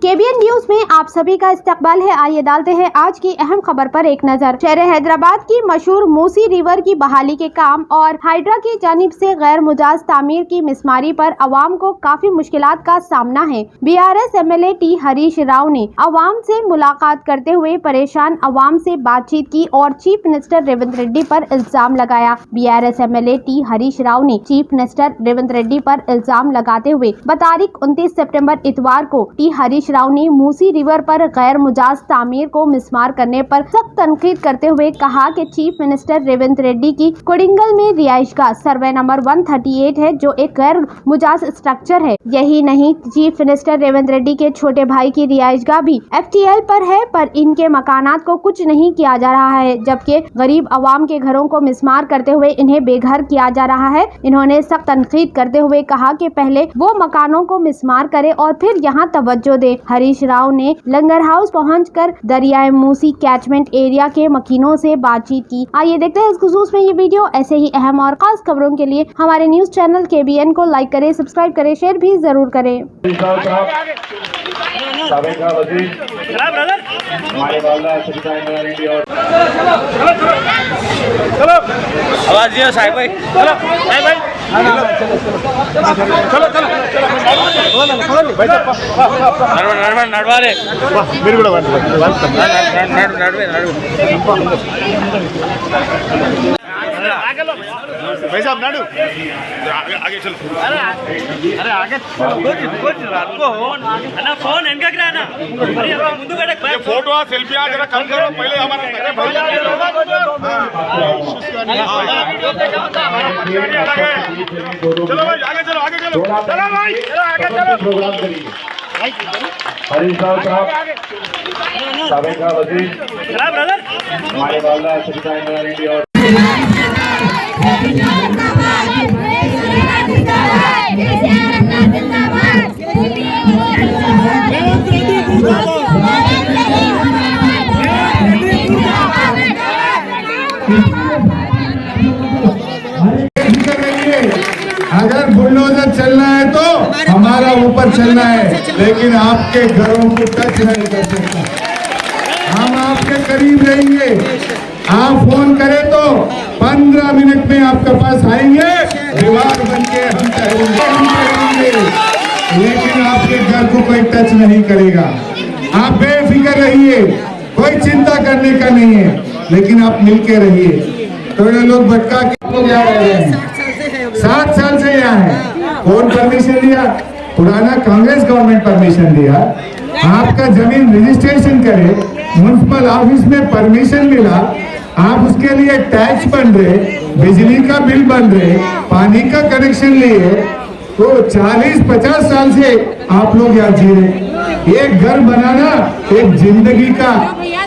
KBN news में आप सभी का इस्तकबाल है। आइए डालते हैं आज की अहम खबर पर एक नजर। शहर हैदराबाद की मशहूर मूसी रिवर की बहाली के काम और हाइड्रा की जानिब से गैर मुजाज तामीर की मिसमारी पर अवाम को काफी मुश्किलात का सामना है। BRS MLA T Harish Rao ने अवाम से मुलाकात करते हुए परेशान अवाम से बातचीत की और चीफ मिनिस्टर रेवंत रेड्डी पर इल्जाम लगाया। BRS MLA T Harish Rao ने चीफ मिनिस्टर रेवंत रेड्डी पर इल्जाम लगाते हुए बतारीख 29 सितंबर इतवार को टी हरीश राव ने मूसी रिवर पर गैर मुजाज तामीर को मिसमार करने पर सख्त तनकीद करते हुए कहा कि चीफ मिनिस्टर रेवंत रेड्डी की कोडिंगल में रिहाइशगाह सर्वे नंबर 138 है, जो एक गैर मुजाज स्ट्रक्चर है। यही नहीं, चीफ मिनिस्टर रेवंत रेड्डी के छोटे भाई की रिहाइशगाह भी एफटीएल पर है, पर इनके मकानात को कुछ नहीं किया जा रहा है, जबकि गरीब अवाम के घरों को मिसमार करते हुए इन्हें बेघर किया जा रहा है। इन्होंने सख्त तनकीद करते हुए कहा कि पहले वो मकानों को मिसमार करे और फिर यहाँ तवज्जो दे। हरीश राव ने लंगर हाउस पहुंचकर दरियाए मूसी कैचमेंट एरिया के मकीनों से बातचीत की। आइए देखते हैं इस खुसूस में ये वीडियो। ऐसे ही अहम और खास खबरों के लिए हमारे न्यूज चैनल केबीएन को लाइक करें, सब्सक्राइब करें, शेयर भी जरूर करें। आवाज दियो साहब भाई, चलो साहब भाई, चलो चलो నడవాలి మీరు కూడా भाई साहब नाडू आगे चलो। अरे आगे ना फोन इनका क्या ना मुंदू कटे फोटो सेल्फी आ जरा कम करो पहले हमारा। चलो भाई आगे चलो, आगे चलो, चलो भाई आगे चलो। प्रोग्राम करिए हरीश राव साहब, साबिका वजीर, हमारे वाला सचिदानंद रेड्डी और अगर बुलडोजर चलना है तो हमारा ऊपर चलना है, लेकिन आपके घरों को टच नहीं कर सकता। हम आपके करीब रहेंगे। आप फोन करें तो 15 मिनट में आपके पास आएंगे, दीवार बन के हम करेंगे, लेकिन आपके घर को कोई टच नहीं करेगा। आप बेफिक्र रहिए, कोई चिंता करने का नहीं है, लेकिन आप मिलके रहिए। थोड़े लोग भटका के लोग यहाँ रह रहे हैं, 7 साल से यहाँ है। कौन परमिशन दिया? पुराना कांग्रेस गवर्नमेंट परमिशन दिया। आपका जमीन रजिस्ट्रेशन करे, म्युनिसिपल ऑफिस में परमिशन मिला, आप उसके लिए टैक्स बन रहे, बिजली का बिल बन रहे, पानी का कनेक्शन लिए, तो 40-50 साल से आप लोग यहाँ जी रहे। एक घर बनाना एक जिंदगी का,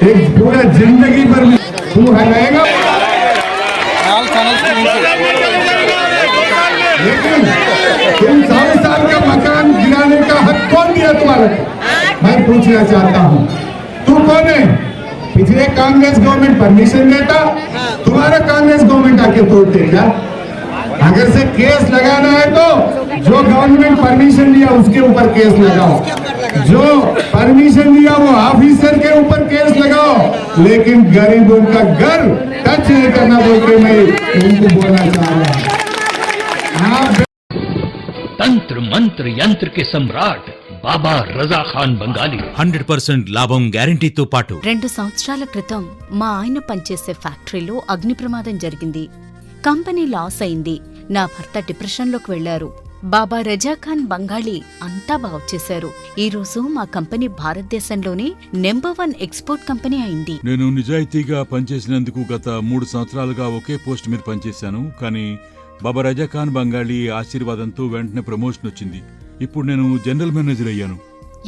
एक पूरा जिंदगी भर तू हलाएगा। लेकिन तुम 100 साल का मकान गिराने का हक कौन दिया तुम्हारा? मैं पूछना चाहता हूँ, तू कौन है? पिछले कांग्रेस गवर्नमेंट परमिशन देता, तुम्हारा कांग्रेस गवर्नमेंट आके तोड़ते क्या? अगर से केस लगाना है तो जो गवर्नमेंट परमिशन दिया उसके ऊपर केस लगाओ, जो परमिशन दिया वो ऑफिसर के ऊपर केस लगाओ, लेकिन गरीबों का घर टच नहीं करना बोल के मैं उनको बोलना चाह रहा हूँ। तंत्र मंत्र यंत्र के सम्राट బాబా రజా ఖాన్ బంగాలి 100% లాభం గ్యారెంటీతో పాటు 2 సంవత్సరాల క్రితం మా ఆయన పనిచేసే ఫ్యాక్టరీలో అగ్ని ప్రమాదం జరిగింది. కంపెనీ లాస్ అయింది. నా భర్త డిప్రెషన్లోకి వెళ్లారు. బాబా రజా ఖాన్ బంగాళీ అంతా బాగు చేశారు. ఈ రోజు మా కంపెనీ భారతదేశంలోనే నెంబర్ 1 ఎక్స్పోర్ట్ కంపెనీ అయింది. నేను నిజాయితీగా పనిచేసినందుకు గత 3 సంవత్సరాలుగా ఒకే పోస్ట్ మీద పనిచేశాను. కానీ బాబా రజా ఖాన్ బంగాళీ ఆశీర్వాదంతో వెంటనే ప్రమోషన్ వచ్చింది. ఇప్పుడు నేను జనరల్ మేనేజర్ అయ్యాను.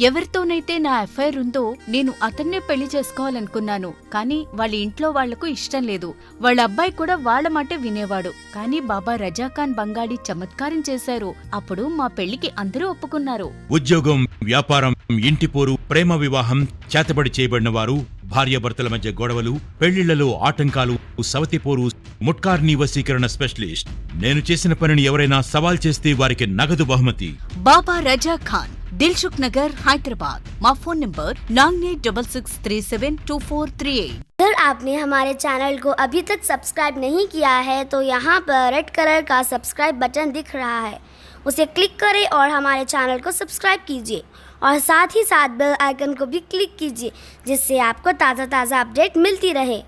ఎవరితోనైతే నా అఫైర్ ఉందో నేను అతన్నే పెళ్లి చేసుకోవాలనుకున్నాను. కానీ వాళ్ళ ఇంట్లో వాళ్లకు ఇష్టం లేదు. వాళ్ళ అబ్బాయి కూడా వాళ్ళ మాటే వినేవాడు. కానీ బాబా రజా ఖాన్ బంగాళీ చమత్కారం చేశారు. అప్పుడు మా పెళ్లికి అందరూ ఒప్పుకున్నారు. ఉద్యోగం, వ్యాపారం, ఇంటి పోరు, ప్రేమ వివాహం, చేతబడి చేయబడిన వారు, భార్యాభర్తల మధ్య గొడవలు, పెళ్లిళ్లలో ఆటంకాలు, సవతిపోరు, ముట్కార్నీ వశీకరణ స్పెషలిస్ట్. నేను చేసిన పనిని ఎవరైనా సవాల్ చేస్తే వారికి నగదు బహుమతి. బాబా రజా ఖాన్ दिलसुख नगर, हैदराबाद। మా ఫోన్ నంబర్ 9866372438। अगर आपने हमारे चैनल को अभी तक सब्सक्राइब नहीं किया है तो यहाँ पर रेड कलर का सब्सक्राइब बटन दिख रहा है, उसे क्लिक करें और हमारे चैनल को सब्सक्राइब कीजिए और साथ ही साथ बेल आइकन को भी क्लिक कीजिए, जिससे आपको ताज़ा अपडेट मिलती रहे।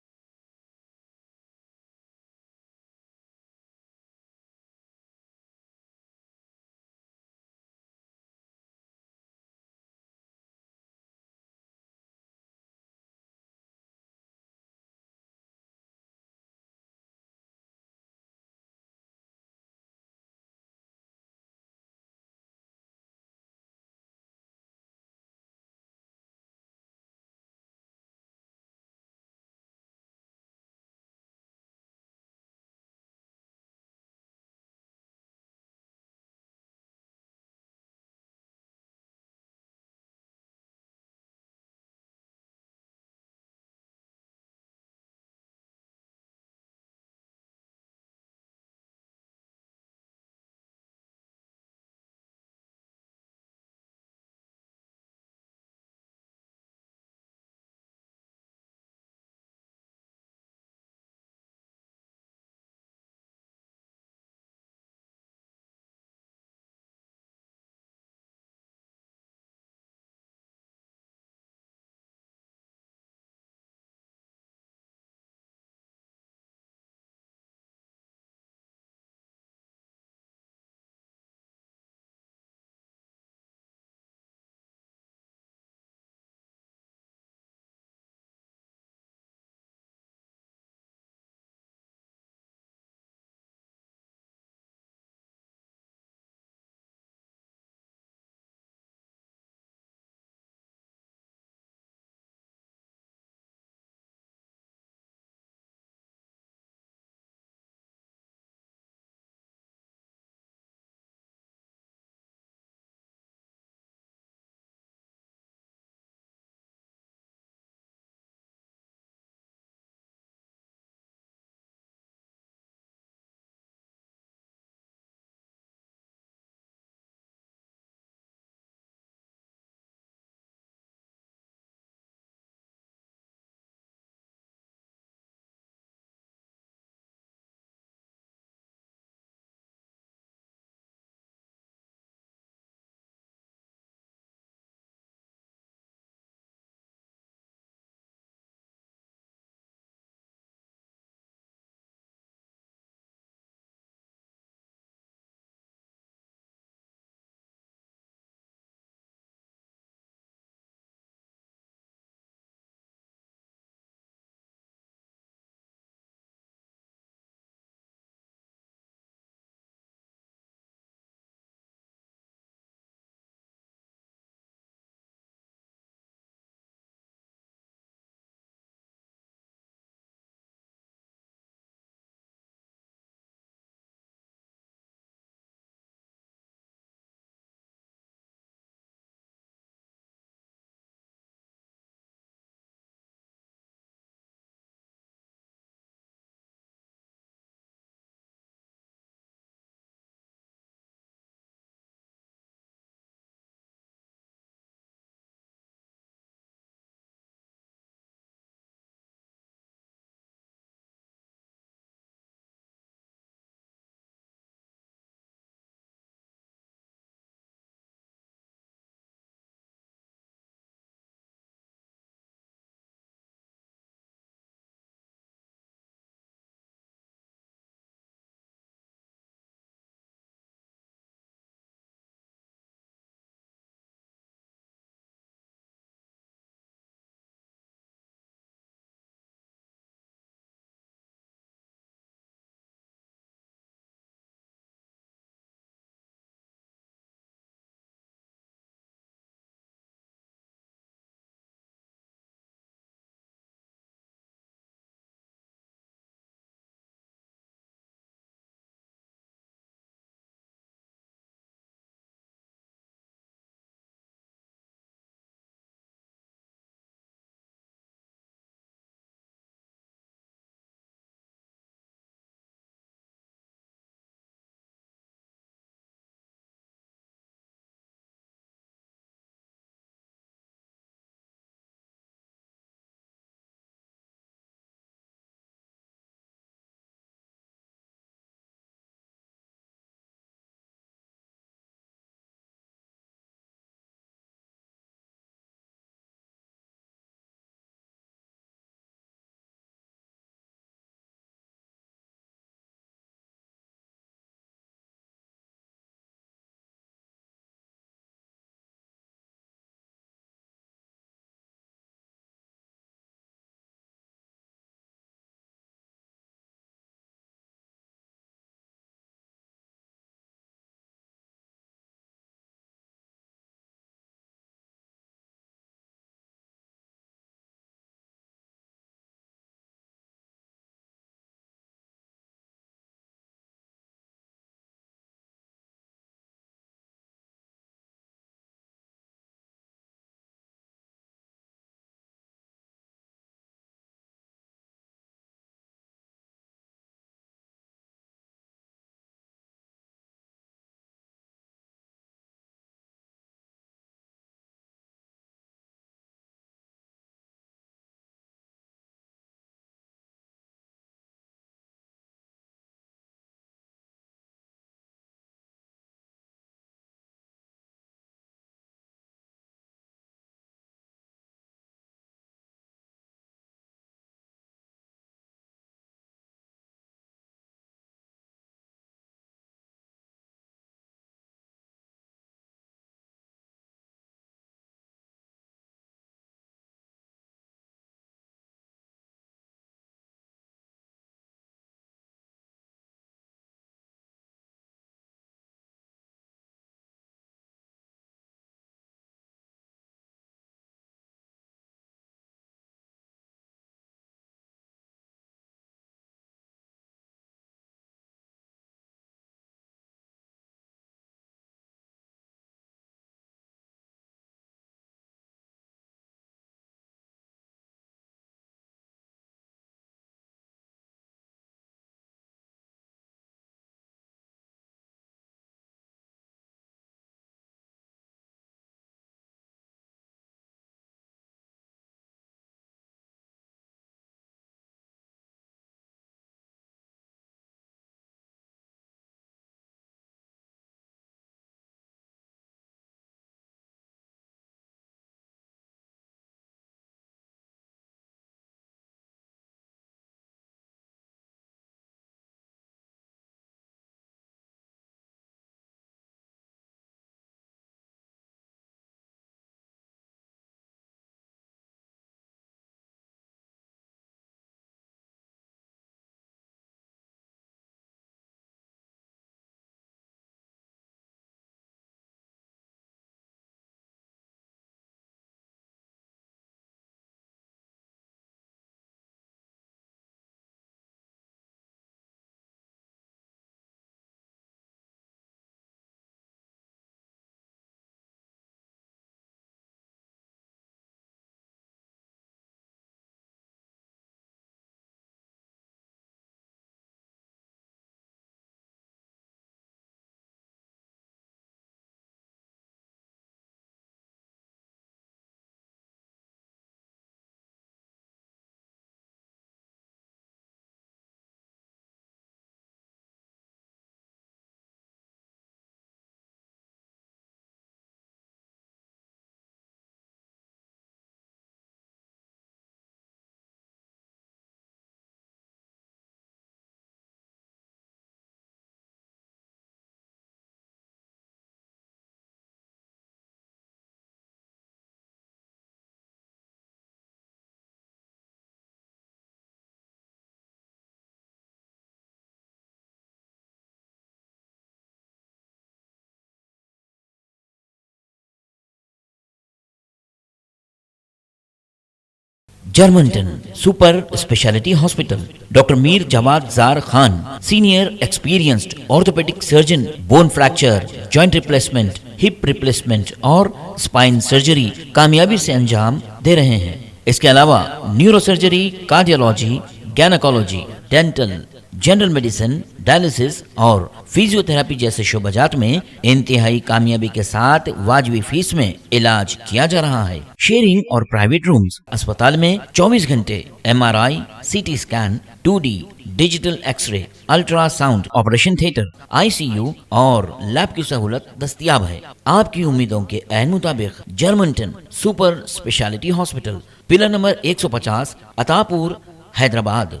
Germanten super speciality hospital, doctor Mir Jawad Jar Khan, senior experienced orthopaedic surgeon, bone fracture, joint replacement, hip replacement और स्पाइन सर्जरी कामयाबी से अंजाम दे रहे हैं। इसके अलावा neuro surgery, cardiology, gynaecology, dental, general medicine, dialysis और फिजियोथेरेपी जैसे शोबाजात में इंतहाई कामयाबी के साथ वाजबी फीस में इलाज किया जा रहा है। शेयरिंग और प्राइवेट रूम्स, अस्पताल में 24 घंटे MRI, CT scan, 2D digital x-ray, ultrasound, operation theatre, ICU और लैब की सहूलत दस्तयाब है। आपकी उम्मीदों के ऐन मुताबिक Germanten super speciality hospital, pillar number 150, Attapur, Hyderabad.